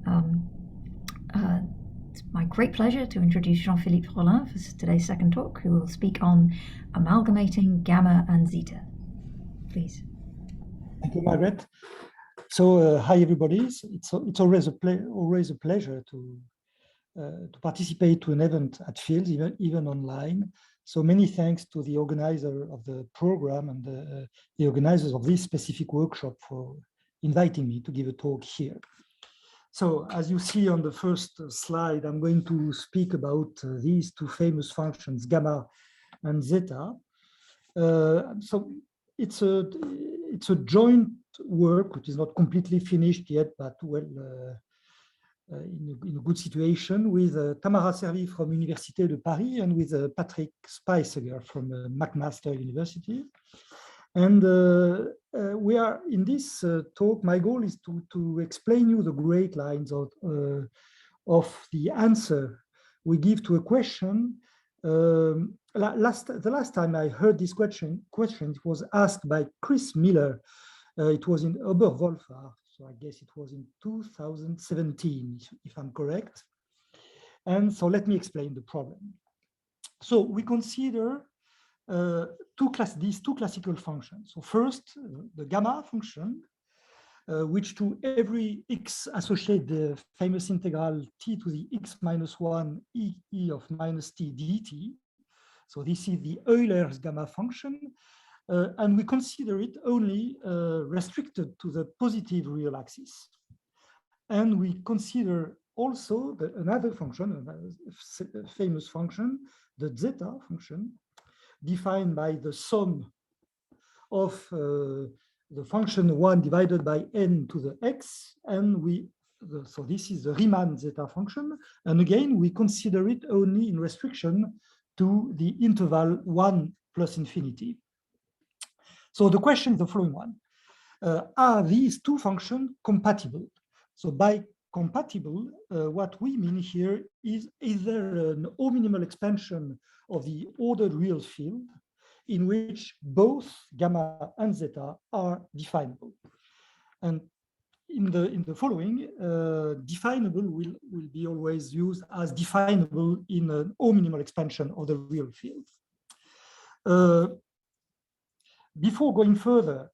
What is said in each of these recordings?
Um, it's my great pleasure to introduce Jean-Philippe Rollin for today's second talk, who will speak on amalgamating gamma and zeta. Please. Thank you, Margaret. So, hi everybody. It's always a pleasure to participate to an event at Fields, even online. So many thanks to the organizer of the program and the organizers of this specific workshop for inviting me to give a talk here. So as you see on the first slide, I'm going to speak about these two famous functions, gamma and zeta. So it's a joint work which is not completely finished yet, but well, in a good situation with Tamara Servi from Université de Paris and with Patrick Speiseger from McMaster University. And we are in this talk, my goal is to explain you the great lines of the answer we give to a question. The last time I heard this question it was asked by Chris Miller. It was in Oberwolfach, so I guess it was in 2017, if I'm correct. And so let me explain the problem. So we consider these two classical functions. So first, the gamma function, which to every x associate the famous integral t to the x minus 1 e of minus t dt. So this is the Euler's gamma function, and we consider it only restricted to the positive real axis. And we consider also another function, a famous function, the zeta function, defined by the sum of the function 1 divided by n to the x, and so this is the Riemann zeta function, and again we consider it only in restriction to the interval 1 plus infinity. So the question is the following one: are these two functions compatible? So by compatible, what we mean here is there an O-minimal expansion of the ordered real field in which both gamma and zeta are definable. And in the following, definable will be always used as definable in an O-minimal expansion of the real field. Before going further,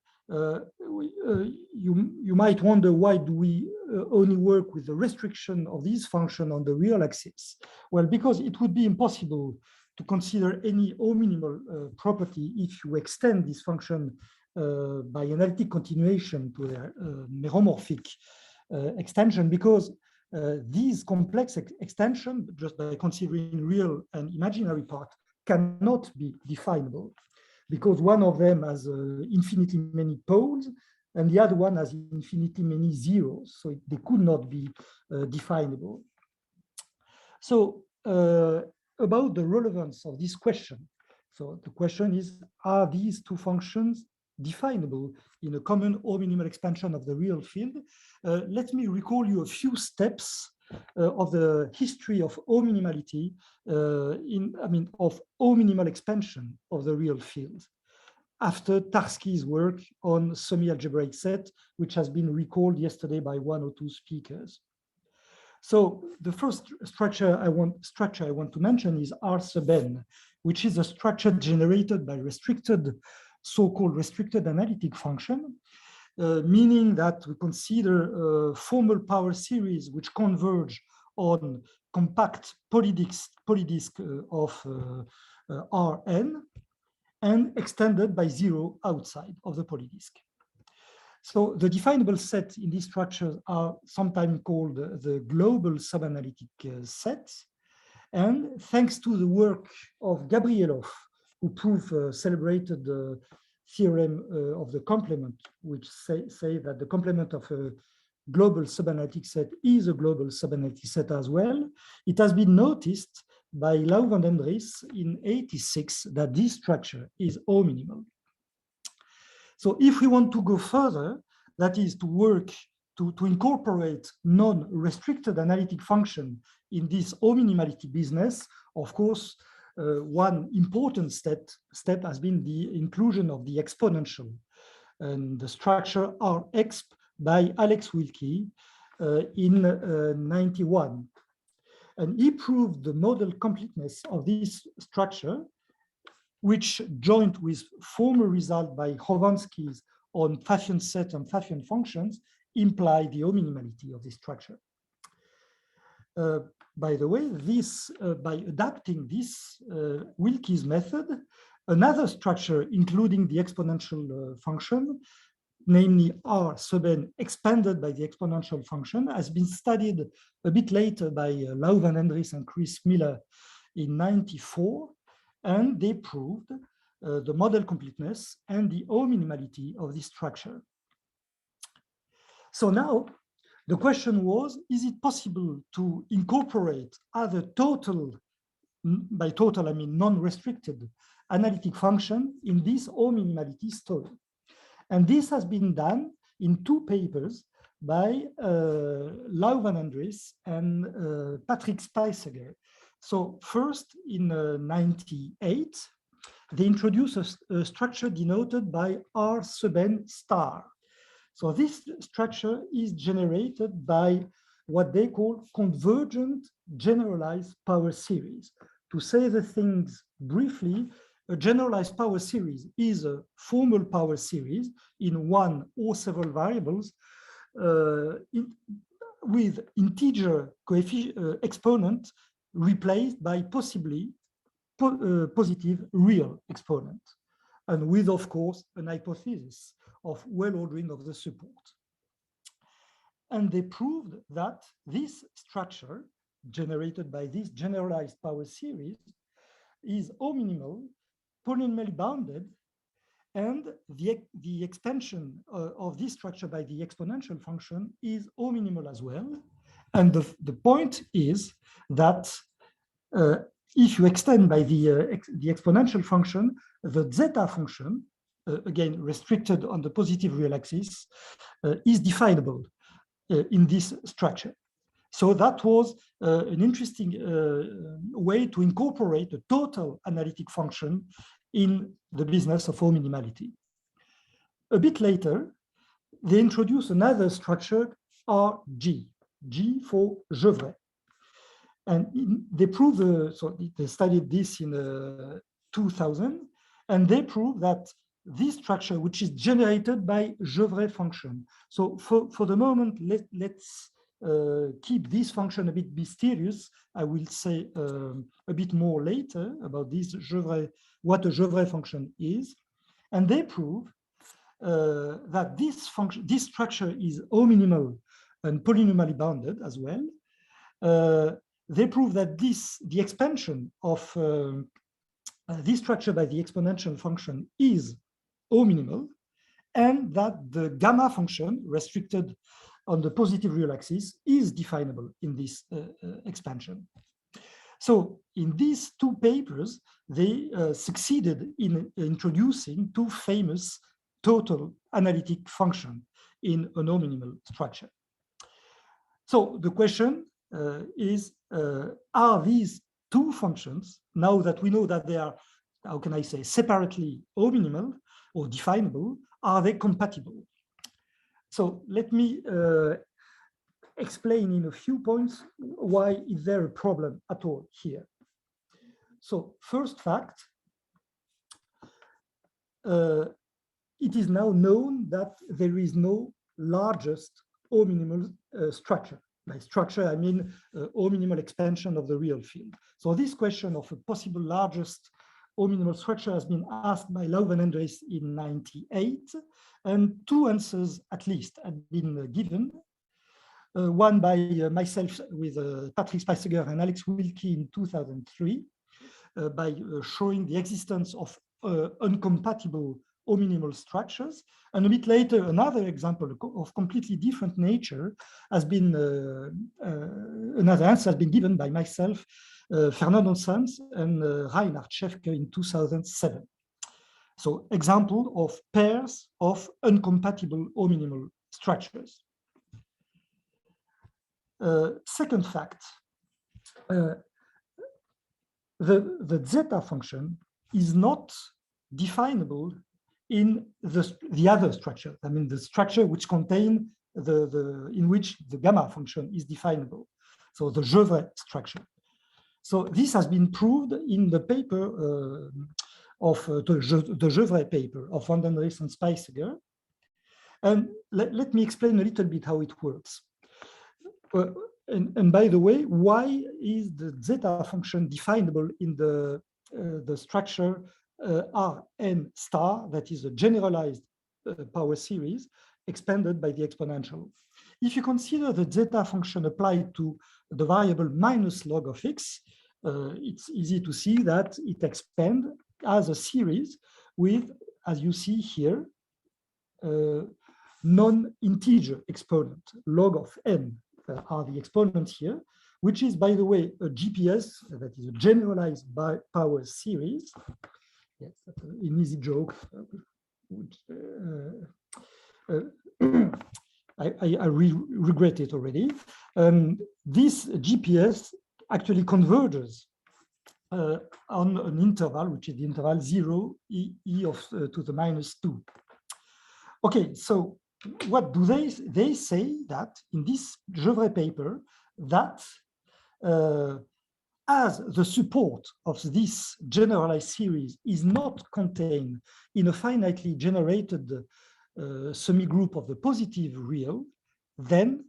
you might wonder, why do we only work with the restriction of these functions on the real axis? Well, because it would be impossible to consider any O-minimal property if you extend this function by analytic continuation to their meromorphic extension, because these complex extensions, just by considering real and imaginary part, cannot be definable, because one of them has infinitely many poles and the other one has infinitely many zeros, so they could not be definable. So about the relevance of this question. So the question is, are these two functions definable in a common O-minimal expansion of the real field? Let me recall you a few steps of the history of O-minimality, of O-minimal expansion of the real field, after Tarski's work on semi-algebraic set, which has been recalled yesterday by one or two speakers. So the first structure I want to mention is R sub n, which is a structure generated by so-called restricted analytic function, meaning that we consider formal power series which converge on compact polydisk of Rn and extended by 0 outside of the polydisk. So the definable set in these structures are sometimes called the global subanalytic sets. And thanks to the work of Gabrielov, who proved celebrated the theorem of the complement, which say that the complement of a global subanalytic set is a global subanalytic set as well, it has been noticed by Lau van den Dries in 86 that this structure is O-minimal. So if we want to go further, that is to work to incorporate non-restricted analytic function in this O-minimality business, of course, one important step has been the inclusion of the exponential and the structure Rexp by Alex Wilkie, in 91. And he proved the model completeness of this structure, which joined with former result by Chovansky's on Pfaffian set and Pfaffian functions, imply the hominimality of this structure. By the way, by adapting this Wilke's method, another structure, including the exponential function, namely R sub n expanded by the exponential function, has been studied a bit later by Lau van Endries and Chris Miller in 94, and they proved the model completeness and the hominimality of this structure. So now the question was, is it possible to incorporate other total, by total I mean non-restricted, analytic function in this hominimality story? And this has been done in two papers by Lau van Endries and Patrick Spijsegger. So first in 98, they introduced a structure denoted by R sub n star. So this structure is generated by what they call convergent generalized power series. To say the things briefly, a generalized power series is a formal power series in one or several variables with integer exponent replaced by possibly positive real exponent, and with, of course, an hypothesis of well-ordering of the support. And they proved that this structure generated by this generalized power series is hominimal, polynomially bounded, and the expansion of this structure by the exponential function is hominimal as well. And the point is that if you extend by the exponential function, the zeta function, again restricted on the positive real axis, is definable in this structure. So that was an interesting way to incorporate a total analytic function in the business of hominimality. A bit later, they introduced another structure, RG, G for Gevrey. And they proved, so they studied this in 2000, and they proved that this structure, which is generated by Gevrey function. So for the moment, let's keep this function a bit mysterious. I will say a bit more later about this Gevrey, what a Gevrey function is. And they prove that this function, this structure is hominimal and polynomially bounded as well. They prove that the expansion of this structure by the exponential function is hominimal, and that the gamma function restricted on the positive real axis is definable in this expansion. So in these two papers, they succeeded in introducing two famous total analytic functions in a nominimal structure. So the question is, are these two functions, now that we know that they are, how can I say, separately hominimal or definable, are they compatible? So let me explain in a few points why is there a problem at all here. So first fact, it is now known that there is no largest hominimal structure. By structure, I mean hominimal expansion of the real field. So this question of a possible largest hominimal structure has been asked by Lau van Endries in 98, and two answers at least had been given. One by myself with Patrick Spijsegger and Alex Wilke in 2003, by showing the existence of uncompatible hominimal structures. And a bit later, another example of completely different nature has been, another answer has been given by myself, Fernando Sanz and Reinhard Schäfke in 2007. So example of pairs of uncompatible hominimal structures. Second fact, the zeta function is not definable in the other structure. I mean, the structure which contains in which the gamma function is definable. So the Gevrey structure. So this has been proved in the paper of the Gevrey paper of Van den Ries and Spijsseger. And let me explain a little bit how it works. And by the way, why is the zeta function definable in the structure Rn star, that is a generalized power series expanded by the exponential? If you consider the zeta function applied to the variable minus log of x, it's easy to see that it expands as a series with, as you see here, non-integer exponent, log of n are the exponents here, which is, by the way, a GPS, that is a generalized power series. Yes, that's an easy joke. Which, I regret it already. This GPS actually converges on an interval, which is the interval 0 e to the minus 2. Okay, so what do they say that in this Gevrey paper that as the support of this generalized series is not contained in a finitely generated semigroup of the positive real, then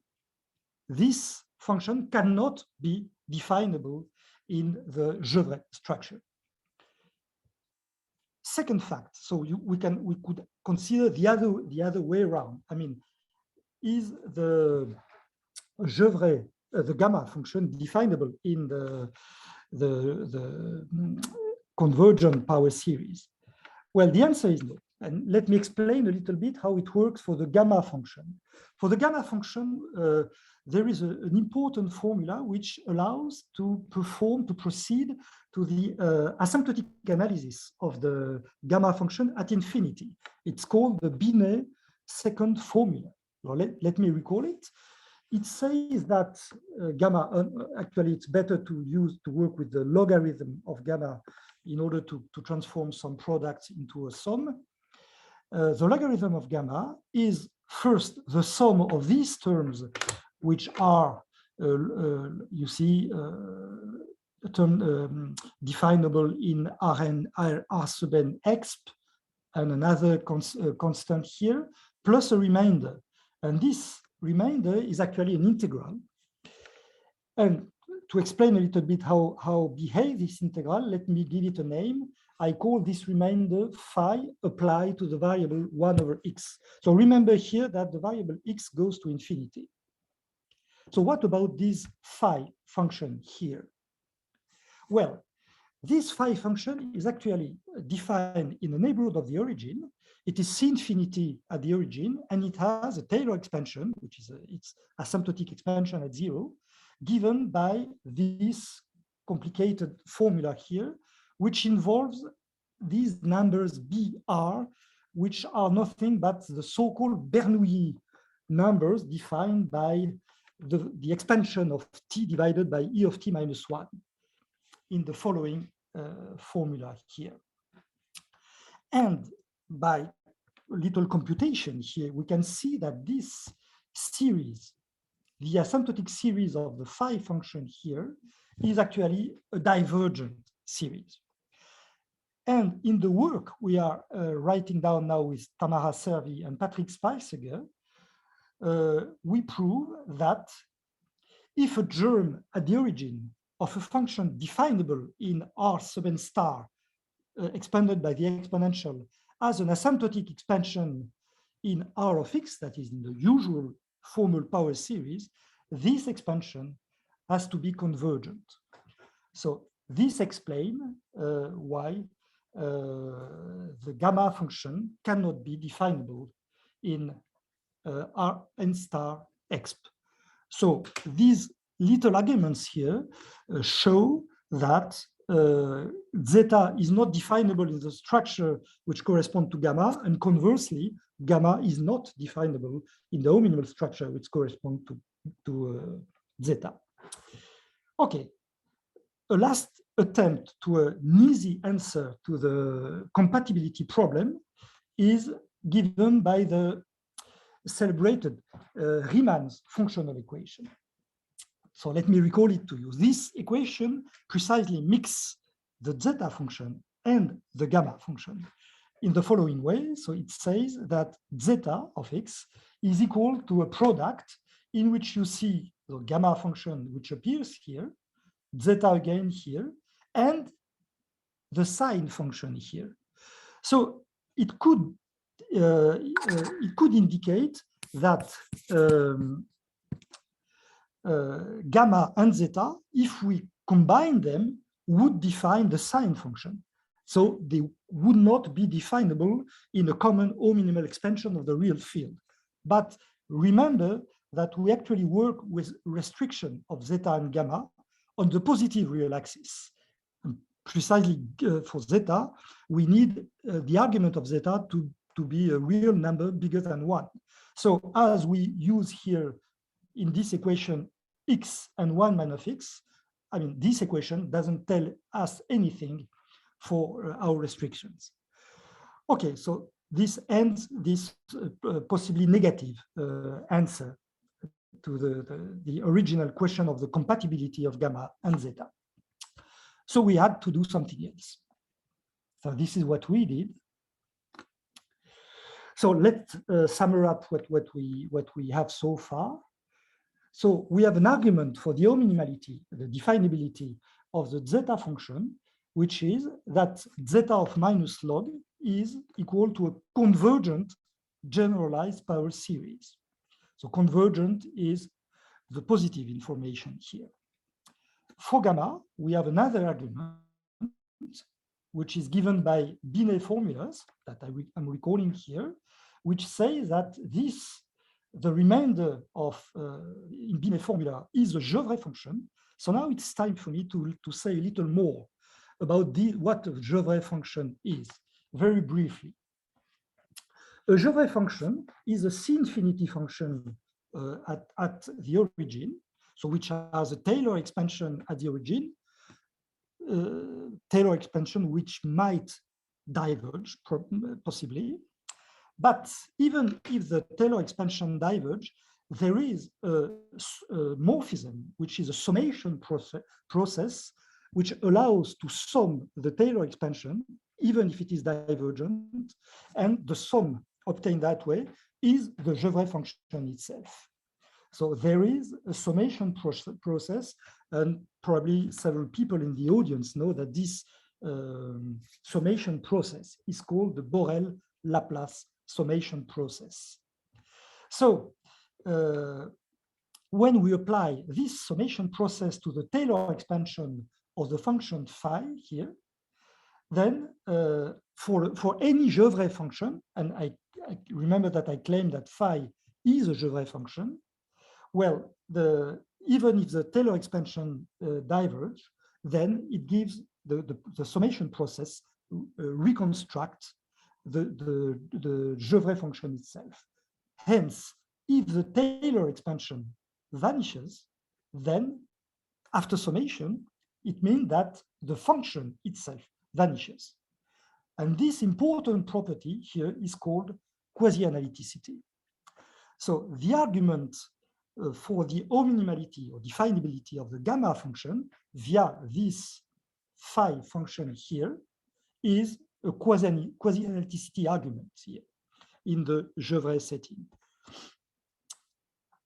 this function cannot be definable in the Gevrey structure. Second fact, so we could consider the other way around. I mean, is the Gevrey, the gamma function, definable in the convergent power series? Well, the answer is no. And let me explain a little bit how it works for the gamma function. For the gamma function, there is an important formula which allows to proceed to the asymptotic analysis of the gamma function at infinity. It's called the Binet second formula. Well, let me recall it. It says that gamma, actually it's better to work with the logarithm of gamma in order to transform some products into a sum. The logarithm of gamma is first the sum of these terms, which are, you see, definable in Rn, R sub n exp, and another constant here, plus a remainder. And this remainder is actually an integral. And to explain a little bit how behave this integral, let me give it a name. I call this remainder phi applied to the variable 1 over x. So remember here that the variable x goes to infinity. So what about this phi function here? Well, this phi function is actually defined in the neighborhood of the origin. It is C infinity at the origin, and it has a Taylor expansion, which is its asymptotic expansion at 0, given by this complicated formula here, which involves these numbers BR, which are nothing but the so-called Bernoulli numbers defined by the expansion of t divided by e of t minus 1 in the following formula here. And by little computation here, we can see that this series, the asymptotic series of the phi function here, is actually a divergent series. And in the work we are writing down now with Tamara Servi and Patrick Spijsseger, we prove that if a germ at the origin of a function definable in R sub n star expanded by the exponential has an asymptotic expansion in R of x, that is in the usual formal power series, this expansion has to be convergent. So this explains why the gamma function cannot be definable in Rn star exp. So these little arguments here show that zeta is not definable in the structure which corresponds to gamma, and conversely, gamma is not definable in the ominimal structure which corresponds to zeta. Okay, a last attempt to an easy answer to the compatibility problem is given by the celebrated Riemann's functional equation. So let me recall it to you. This equation precisely mixes the zeta function and the gamma function in the following way. So it says that zeta of x is equal to a product in which you see the gamma function, which appears here, zeta again here, and the sine function here. So it could indicate that gamma and zeta, if we combine them, would define the sine function. So they would not be definable in a common O-minimal expansion of the real field. But remember that we actually work with restriction of zeta and gamma on the positive real axis. And precisely for zeta, we need the argument of zeta to be a real number bigger than 1. So as we use here in this equation x and 1 minus x, I mean, this equation doesn't tell us anything for our restrictions. Okay, so this ends this possibly negative answer to the original question of the compatibility of gamma and zeta. So we had to do something else. So this is what we did. So let's sum up what we have so far. So we have an argument for the O-minimality, the definability of the zeta function, which is that zeta of minus log is equal to a convergent generalized power series. So convergent is the positive information here. For gamma, we have another argument, which is given by Binet formulas that I'm recalling here, which say that the remainder of in Binet formula is a Gevrey function. So now it's time for me to say a little more about what a Gevrey function is, very briefly. A Gevrey function is a C-infinity function at the origin, so which has a Taylor expansion at the origin, Taylor expansion which might diverge, possibly. But even if the Taylor expansion diverge, there is a morphism, which is a summation process which allows to sum the Taylor expansion, even if it is divergent, and the sum obtained that way is the Gevrey function itself. So there is a summation process, and probably several people in the audience know that this summation process is called the Borel-Laplace summation process. So when we apply this summation process to the Taylor expansion of the function phi here, then for any Gevrey function, and I remember that I claimed that phi is a Gevrey function, well, even if the Taylor expansion diverge, then it gives the summation process reconstruct the Gevrey function itself. Hence, if the Taylor expansion vanishes, then after summation, it means that the function itself vanishes. And this important property here is called quasi-analyticity. So the argument for the O-minimality or definability of the gamma function via this phi function here is a quasi-analyticity argument here in the Gevrey setting.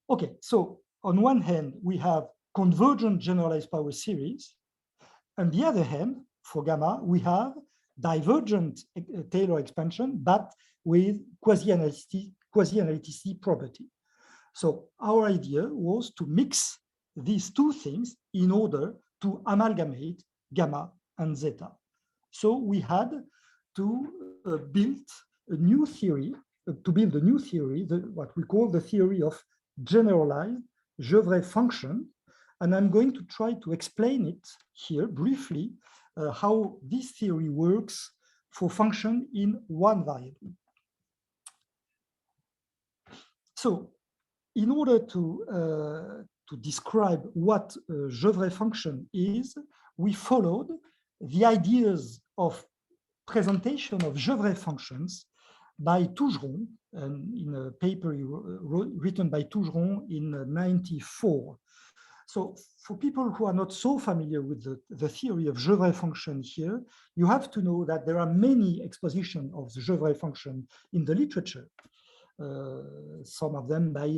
Okay, so on one hand, we have convergent generalized power series. On the other hand, for gamma, we have divergent Taylor expansion, but with quasi-analyticity property. So our idea was to mix these two things in order to amalgamate gamma and zeta. So we had to build a new theory, what we call the theory of generalized Gevrey function. And I'm going to try to explain it here briefly, how this theory works for function in one variable. So in order to describe what a Gevrey function is, we followed the ideas of presentation of Gevrey functions by Tougeron, in a paper written by Tougeron in 94. So for people who are not so familiar with the theory of Gevrey function here, you have to know that there are many expositions of the Gevrey function in the literature. Some of them by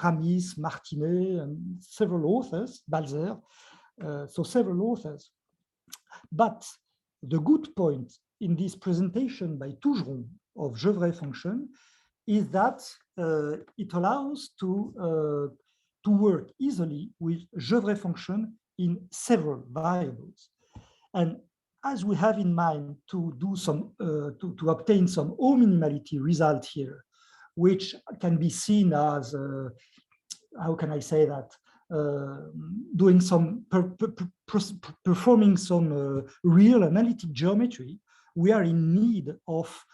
Ramis, Martinet, and several authors, Balzer, so several authors. But the good point in this presentation by Tougeron of Gevrey function is that it allows to work easily with Gevrey function in several variables. And as we have in mind to do some to obtain some O minimality result here, which can be seen as how can I say that, doing some performing some real analytic geometry, we are in need of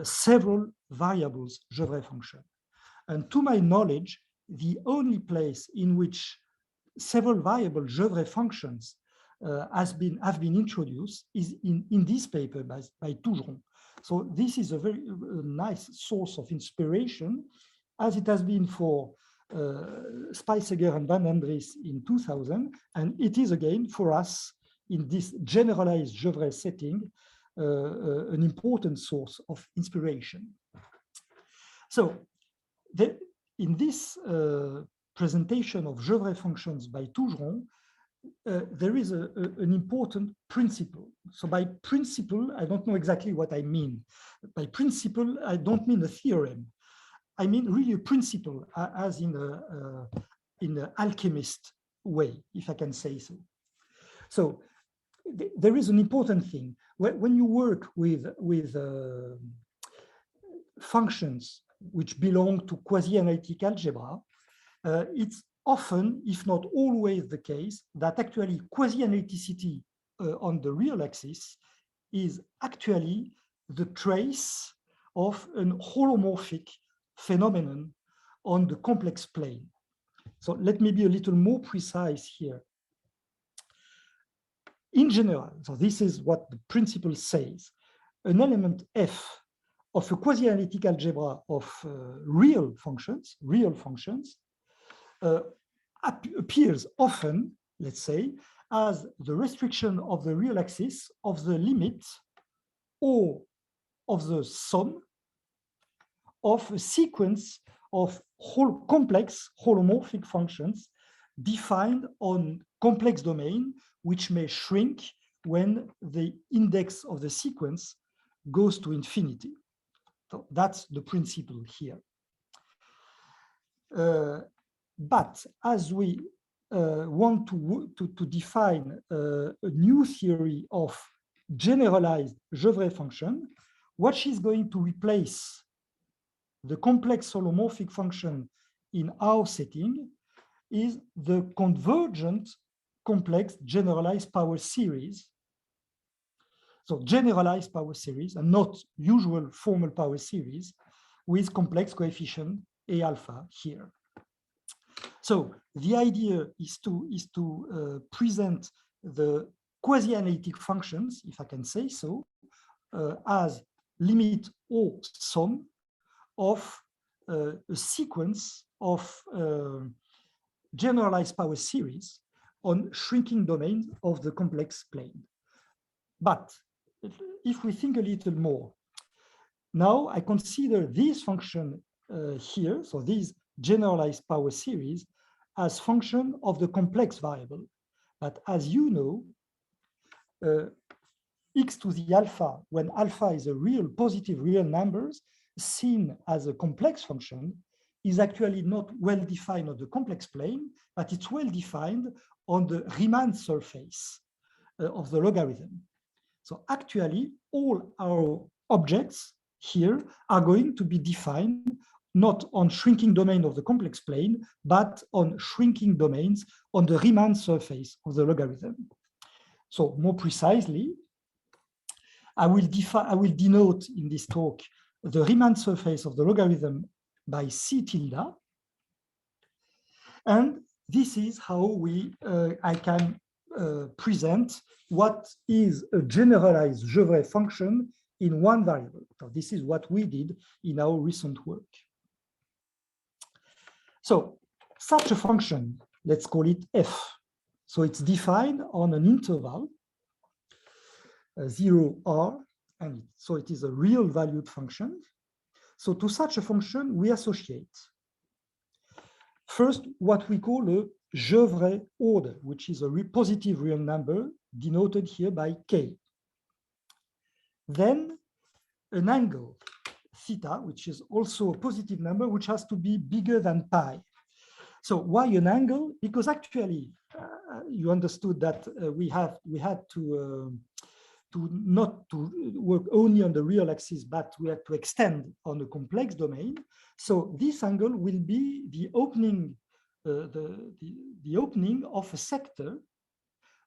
several variables Gevrey function. And to my knowledge, the only place in which several variable Gevrey functions have been introduced is in this paper by Tougeron. So this is a very nice source of inspiration, as it has been for Spijsegger and Van Andries in 2000, and it is again for us in this generalized Gevrey setting an important source of inspiration. So in this presentation of Gevrey functions by Tougeron, there is an important principle. So by principle, I don't know exactly what I mean. By principle, I don't mean a theorem. I mean really a principle, as in an alchemist way, if I can say so. So there is an important thing. When you work with functions which belong to quasi-analytic algebra, it's often, if not always, the case that actually quasi-analyticity on the real axis is actually the trace of an holomorphic phenomenon on the complex plane. So let me be a little more precise here. In general, so this is what the principle says, an element f of a quasi-analytic algebra of real functions appears often, let's say, as the restriction of the real axis of the limit or of the sum of a sequence of complex holomorphic functions defined on complex domain, which may shrink when the index of the sequence goes to infinity. So that's the principle here. But as we want to define a new theory of generalized Gevrey function, what she's going to replace the complex holomorphic function in our setting is the convergent complex generalized power series. So generalized power series and not usual formal power series with complex coefficient A alpha here. So the idea is to present the quasi-analytic functions, if I can say so, as limit or sum of a sequence of generalized power series on shrinking domains of the complex plane. But if we think a little more, now I consider this function here, so these generalized power series, as function of the complex variable. But as you know, x to the alpha, when alpha is a real positive real numbers, seen as a complex function, is actually not well defined on the complex plane, but it's well defined on the Riemann surface of the logarithm. So actually, all our objects here are going to be defined not on shrinking domain of the complex plane, but on shrinking domains on the Riemann surface of the logarithm. So more precisely, I will denote in this talk the Riemann surface of the logarithm by C tilde. And this is how I can present what is a generalized Gevrey function in one variable. So this is what we did in our recent work. So such a function, let's call it f. So it's defined on an interval, 0r, and so it is a real valued function. So to such a function, we associate first what we call a Gevrey order, which is a positive real number denoted here by k. Then an angle, theta, which is also a positive number, which has to be bigger than pi. So why an angle? Because actually, you understood that we had to not to work only on the real axis, but we had to extend on the complex domain. So this angle will be the opening, the opening of a sector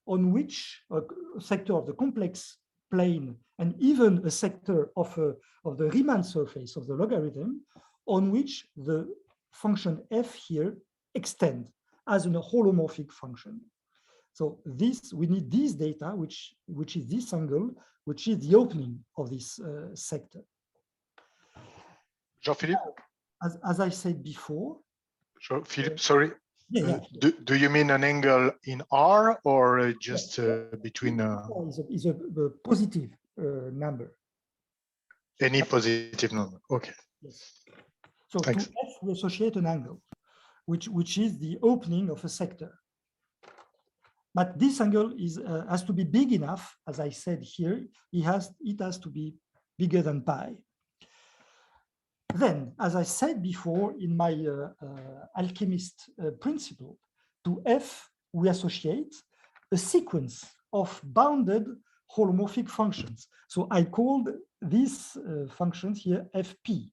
on which a sector of the complex plane and even a sector of the Riemann surface of the logarithm on which the function f here extend as a holomorphic function. So this, we need this data, which is this angle, which is the opening of this sector. Jean-Philippe? As I said before. Jean-Philippe, sorry. Yeah. Do you mean an angle in R or just between? Is a positive number. Any positive number. Okay. Yes. So thanks. to F, we associate an angle, which is the opening of a sector. But this angle is has to be big enough, as I said here. It has to be bigger than pi. Then, as I said before in my alchemist principle, to F we associate a sequence of bounded holomorphic functions. So I called these functions here Fp.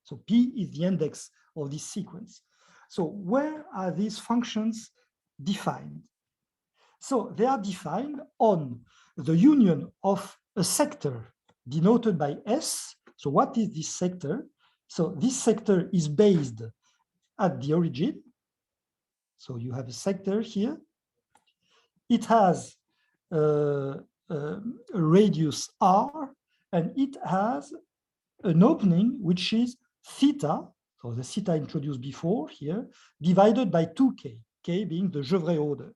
So P is the index of this sequence. So where are these functions defined? So they are defined on the union of a sector denoted by S. So what is this sector? So this sector is based at the origin. So you have a sector here. It has a radius r, and it has an opening which is theta, so the theta introduced before here, divided by 2k, k being the Gevrey order.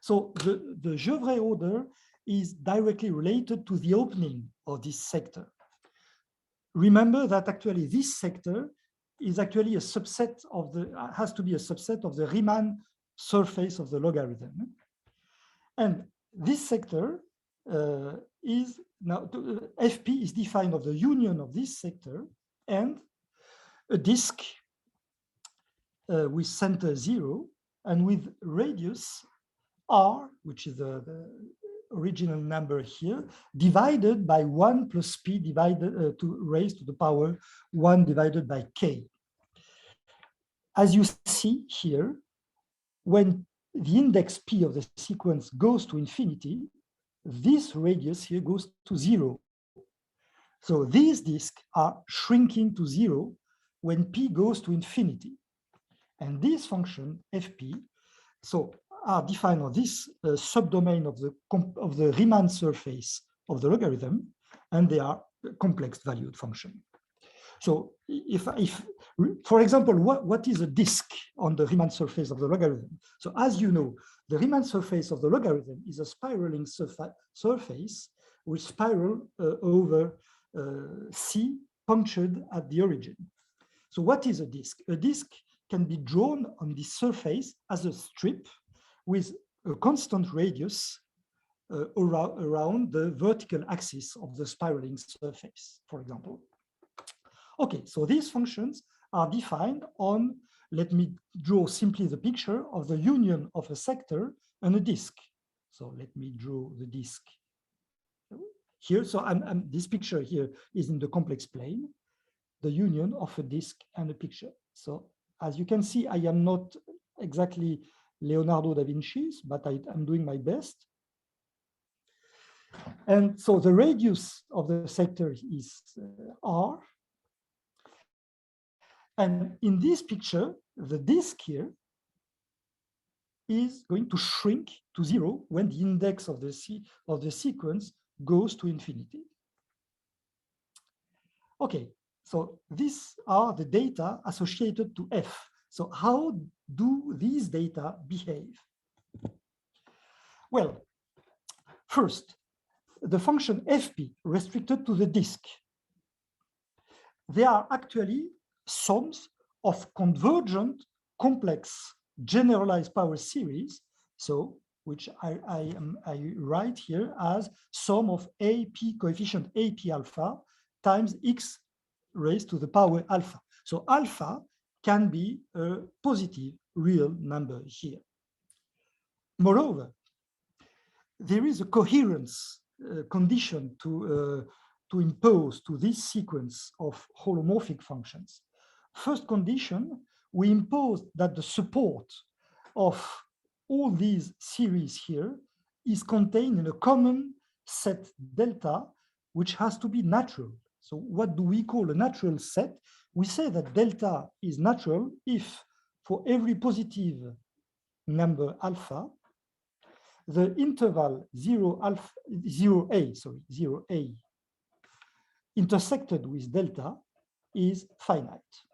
So the Gevrey order is directly related to the opening of this sector. Remember that actually this sector is actually a subset of has to be a subset of the Riemann surface of the logarithm. And this sector is now, Fp is defined of the union of this sector and a disk with center 0 and with radius r, which is the original number here, divided by 1 plus p divided to raised to the power 1 divided by k. As you see here, when the index p of the sequence goes to infinity, this radius here goes to 0. So these disks are shrinking to 0 when p goes to infinity. And this function fp, so are defined on this subdomain of the Riemann surface of the logarithm, and they are complex valued function. So if for example, what is a disk on the Riemann surface of the logarithm? So as you know, the Riemann surface of the logarithm is a spiraling surface with spiral over C punctured at the origin. So what is a disk? A disk can be drawn on this surface as a strip with a constant radius around the vertical axis of the spiraling surface, for example. Okay, so these functions are defined on, let me draw simply the picture of the union of a sector and a disk. So let me draw the disk here. So this picture here is in the complex plane, the union of a disk and a picture. So as you can see, I am not exactly Leonardo da Vinci, but I'm doing my best. And so the radius of the sector is r. And in this picture, the disk here is going to shrink to 0 when the index of the sequence goes to infinity. Okay, so these are the data associated to f. So how do these data behave? Well, first, the function fp restricted to the disk. They are actually sums of convergent complex generalized power series, so which I write here as sum of AP coefficient AP alpha times x raised to the power alpha. So alpha can be a positive real number here. Moreover, there is a coherence condition to impose to this sequence of holomorphic functions. First condition, we impose that the support of all these series here is contained in a common set delta, which has to be natural. So what do we call a natural set? We say that delta is natural if for every positive number alpha, the interval 0a intersected with delta is finite.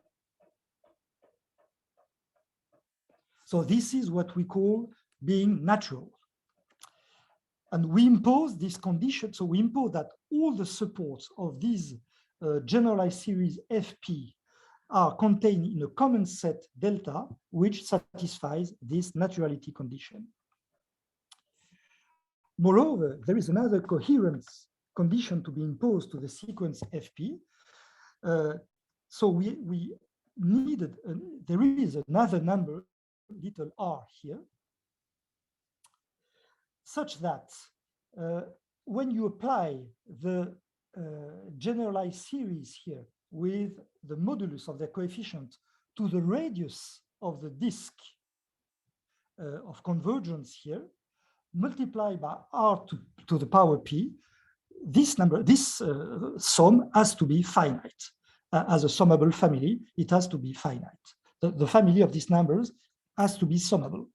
So this is what we call being natural. And we impose this condition. So we impose that all the supports of these generalized series FP are contained in a common set delta, which satisfies this naturality condition. Moreover, there is another coherence condition to be imposed to the sequence FP. So we needed, there is another number, little r here, such that when you apply the generalized series here with the modulus of the coefficient to the radius of the disk of convergence here, multiplied by r to the power p, this number, this sum has to be finite. As a summable family, it has to be finite. The family of these numbers has to be summable.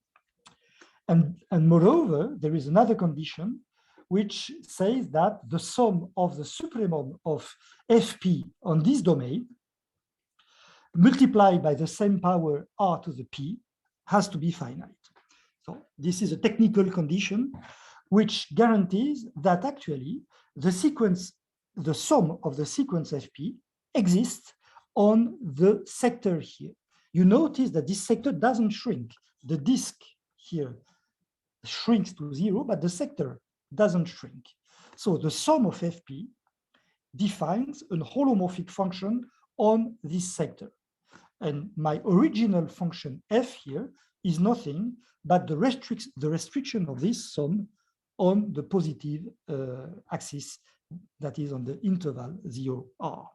And moreover, there is another condition which says that the sum of the supremum of Fp on this domain multiplied by the same power r to the p has to be finite. So this is a technical condition which guarantees that actually the sequence, the sum of the sequence Fp exists on the sector here. You notice that this sector doesn't shrink. The disk here shrinks to 0, but the sector doesn't shrink. So the sum of Fp defines a holomorphic function on this sector. And my original function f here is nothing but the restriction of this sum on the positive axis, that is on the interval 0r.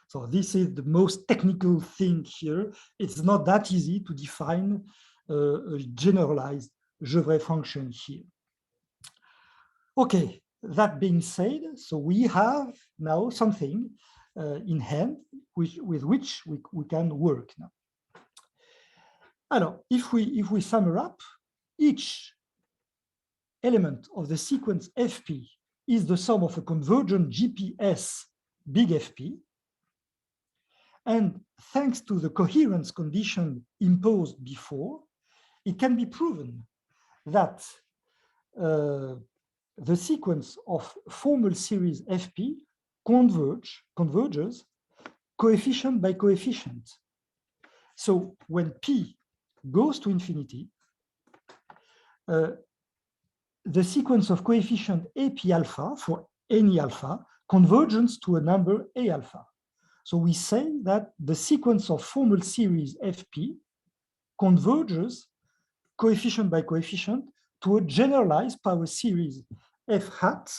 So this is the most technical thing here. It's not that easy to define a generalized Gevrey function here. Okay, that being said, so we have now something in hand with which we can work now. Alors, if we sum up, each element of the sequence Fp is the sum of a convergent GPS big Fp. And thanks to the coherence condition imposed before, it can be proven that the sequence of formal series Fp converges coefficient by coefficient. So when P goes to infinity, the sequence of coefficient AP alpha for any alpha converges to a number A alpha. So we say that the sequence of formal series Fp converges coefficient by coefficient to a generalized power series F hat,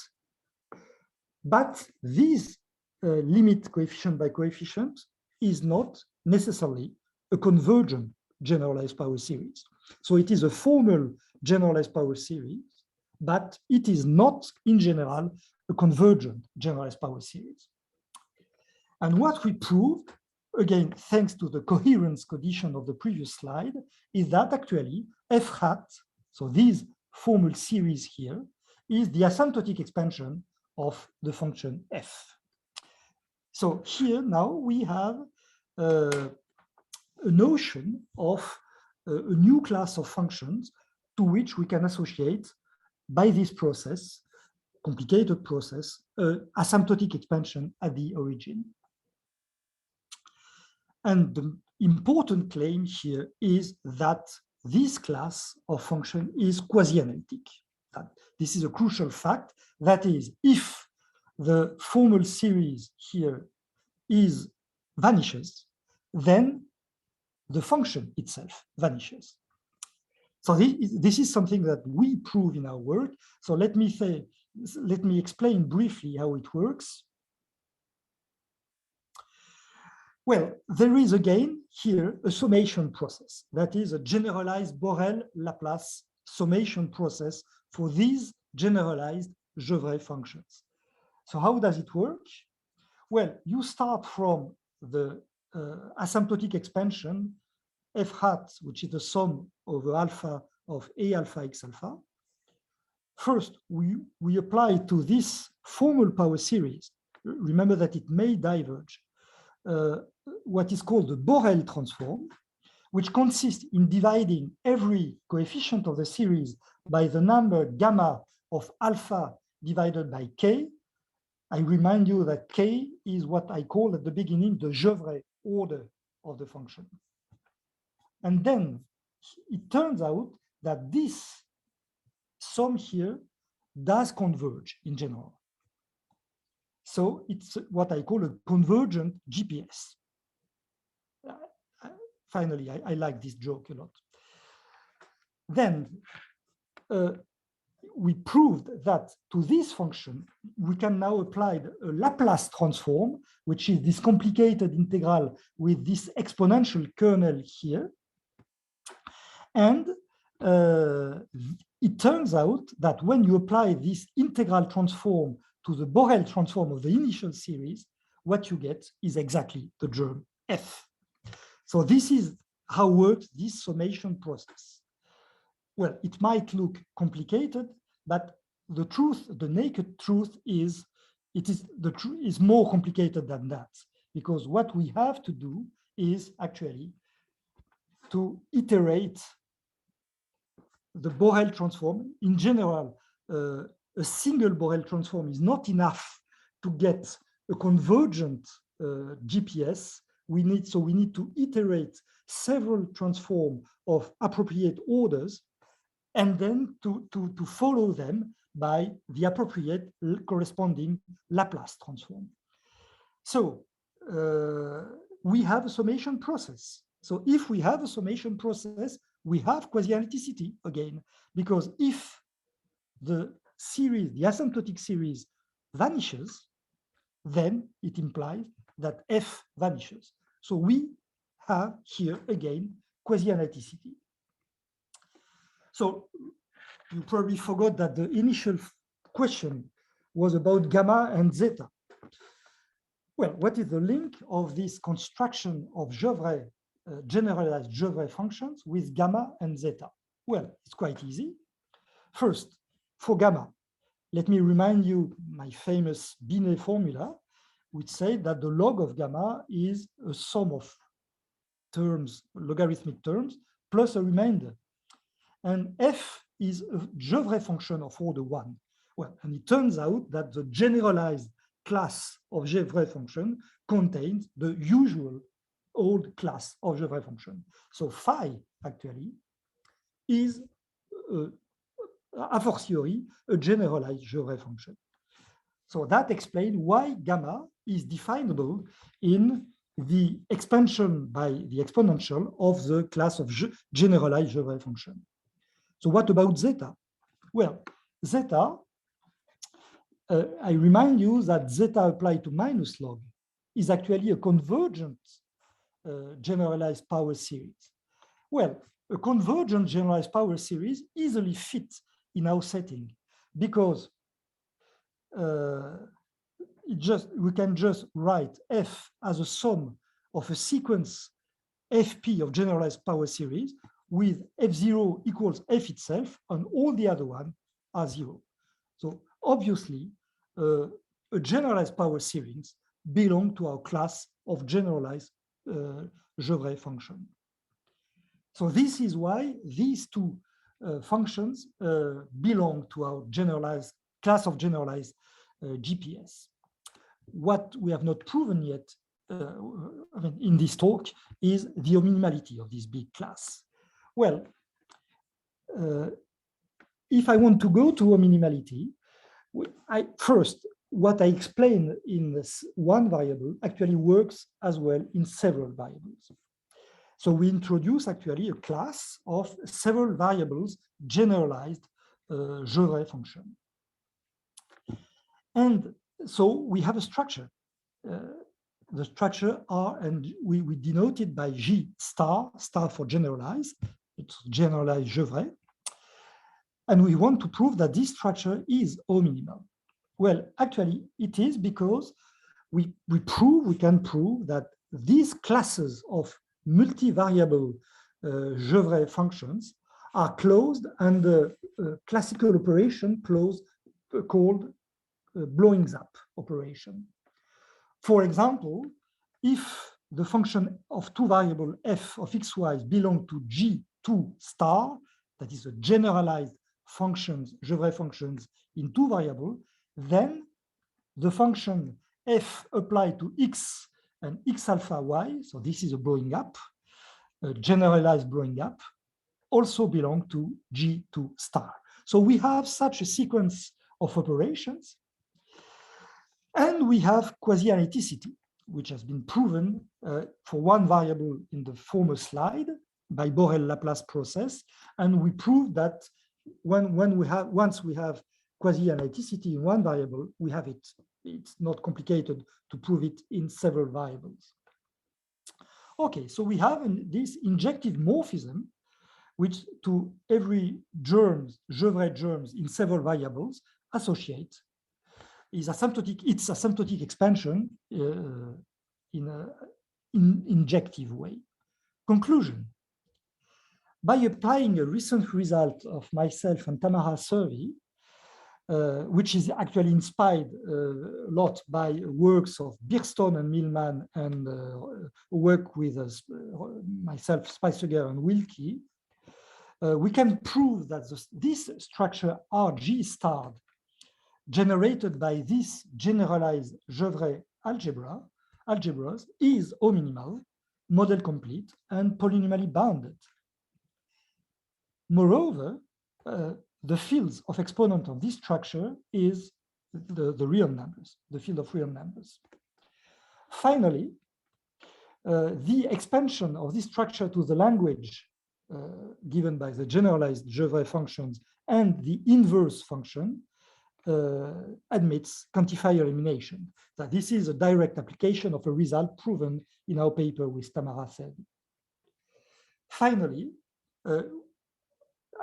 but this limit coefficient by coefficient is not necessarily a convergent generalized power series. So it is a formal generalized power series, but it is not in general a convergent generalized power series. And what we proved, again, thanks to the coherence condition of the previous slide, is that actually F hat, so this formal series here, is the asymptotic expansion of the function f. So here now we have a notion of a new class of functions to which we can associate by this process, complicated process, asymptotic expansion at the origin. And the important claim here is that this class of function is quasi-analytic. This is a crucial fact. That is, if the formal series here vanishes, then the function itself vanishes. So this is something that we prove in our work. So let me explain briefly how it works. Well, there is again here a summation process. That is a generalized Borel-Laplace summation process for these generalized Gevrey functions. So how does it work? Well, you start from the asymptotic expansion f hat, which is the sum over alpha of a alpha x alpha. First, we apply to this formal power series. Remember that it may diverge. What is called the Borel transform, which consists in dividing every coefficient of the series by the number gamma of alpha divided by k. I remind you that k is what I called at the beginning the Gevrey order of the function. And then it turns out that this sum here does converge in general. So it's what I call a convergent GPS. Finally, I like this joke a lot. Then we proved that to this function, we can now apply a Laplace transform, which is this complicated integral with this exponential kernel here. And it turns out that when you apply this integral transform to the Borel transform of the initial series, what you get is exactly the germ f. So this is how works this summation process. Well, it might look complicated, but the truth, the naked truth is, is more complicated than that, because what we have to do is actually to iterate the Borel transform. In general, a single Borel transform is not enough to get a convergent GPS. We need to iterate several transforms of appropriate orders, and then to follow them by the appropriate corresponding Laplace transform. So we have a summation process. So if we have a summation process, we have quasi-analyticity again, because if the series, the asymptotic series vanishes, then it implies that f vanishes. So we have here again quasi-analyticity. So you probably forgot that the initial question was about gamma and zeta. Well, what is the link of this construction of Gevrey, generalized Gevrey functions with gamma and zeta? Well, it's quite easy. First, for gamma, let me remind you my famous Binet formula, which says that the log of gamma is a sum of terms, logarithmic terms, plus a remainder. And f is a Gevrey function of order 1. Well, and it turns out that the generalized class of Gevrey function contains the usual old class of Gevrey function. So phi actually is a fortiori a generalized Gevrey function. So that explains why gamma is definable in the expansion by the exponential of the class of generalized Gevrey function. So what about zeta? Well, zeta, I remind you that zeta applied to minus log is actually a convergent generalized power series. Well, a convergent generalized power series easily fits in our setting because we can just write f as a sum of a sequence fp of generalized power series with f0 equals f itself, and all the other ones are 0. So obviously, a generalized power series belong to our class of generalized Gevrey function. So this is why these two functions belong to our generalized class of generalized GPS. What we have not proven yet in this talk is the ominimality of this big class. Well, if I want to go to ominimality, first, what I explained in this one variable actually works as well in several variables. So we introduce actually a class of several variables generalized Gevrey function. And so we have a structure. The structure R, and we denote it by G star for generalized. It's generalized Gevrey. And we want to prove that this structure is ominimal. Well, actually, it is because we can prove that these classes of multivariable Gevrey functions are closed under a classical operation called blowing up operation. For example, if the function of two variable f of xy belong to G2 star, that is a generalized functions, Gevrey functions in two variables, then the function f applied to x and x alpha y, so this is a blowing up, a generalized blowing up, also belong to G2 star. So we have such a sequence of operations, and we have quasi-analyticity, which has been proven for one variable in the former slide by Borel-Laplace process, and we proved that once we have quasi-analyticity in one variable, we have it. It's not complicated to prove it in several variables. Okay, so we have this injective morphism, which to every Gevrey germs in several variables associate is asymptotic. It's asymptotic expansion in an injective way. Conclusion. By applying a recent result of myself and Tamara's survey, which is actually inspired a lot by works of Birstone and Millman and work with myself, Speiseger and Wilkie, we can prove that this structure RG star generated by this generalized Gevrey algebras is ominimal, model complete, and polynomially bounded. Moreover, the fields of exponent of this structure is the real numbers, the field of real numbers. Finally, the expansion of this structure to the language given by the generalized Gevrey functions and the inverse function admits quantifier elimination. That this is a direct application of a result proven in our paper with Tamara Selby. Finally,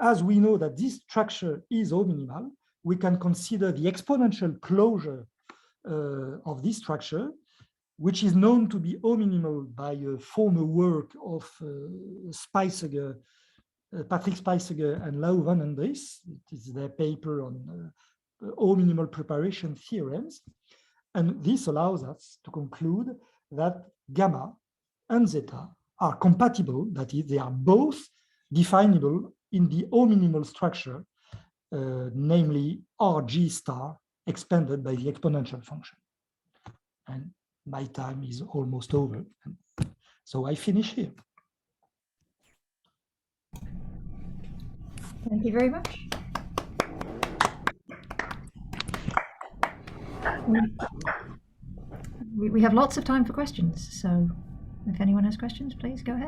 as we know that this structure is ominimal, we can consider the exponential closure of this structure, which is known to be ominimal by a former work of Speiseger, Patrick Speiseger and Lau van Andries. It is their paper on ominimal preparation theorems. And this allows us to conclude that gamma and zeta are compatible, that is, they are both definable in the ominimal structure, namely RG star expanded by the exponential function. And my time is almost over. So I finish here. Thank you very much. We have lots of time for questions, so if anyone has questions, please go ahead.